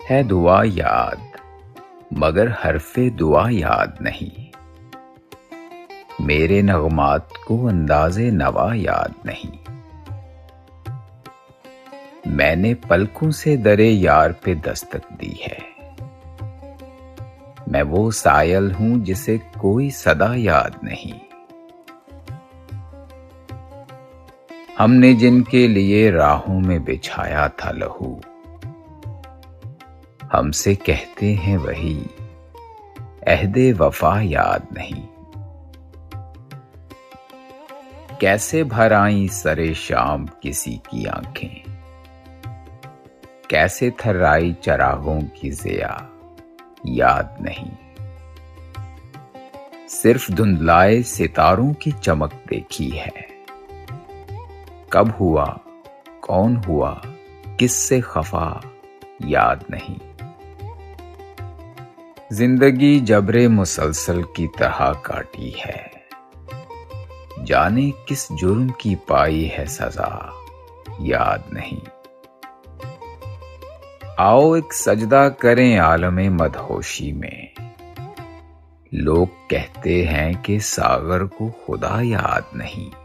ہے دعا یاد مگر حرف دعا یاد نہیں، میرے نغمات کو انداز نوا یاد نہیں۔ میں نے پلکوں سے درے یار پہ دستک دی ہے، میں وہ سائل ہوں جسے کوئی صدا یاد نہیں۔ ہم نے جن کے لیے راہوں میں بچھایا تھا لہو، ہم سے کہتے ہیں وہی عہد وفا یاد نہیں۔ کیسے بھر آئیں سرے شام کسی کی آنکھیں، کیسے تھرائی چراغوں کی ضیا یاد نہیں۔ صرف دھندلائے ستاروں کی چمک دیکھی ہے، کب ہوا کون ہوا کس سے خفا یاد نہیں۔ زندگی جبر مسلسل کی طرح کاٹی ہے، جانے کس جرم کی پائی ہے سزا یاد نہیں۔ آؤ ایک سجدہ کریں عالم مدہوشی میں، لوگ کہتے ہیں کہ ساغر کو خدا یاد نہیں۔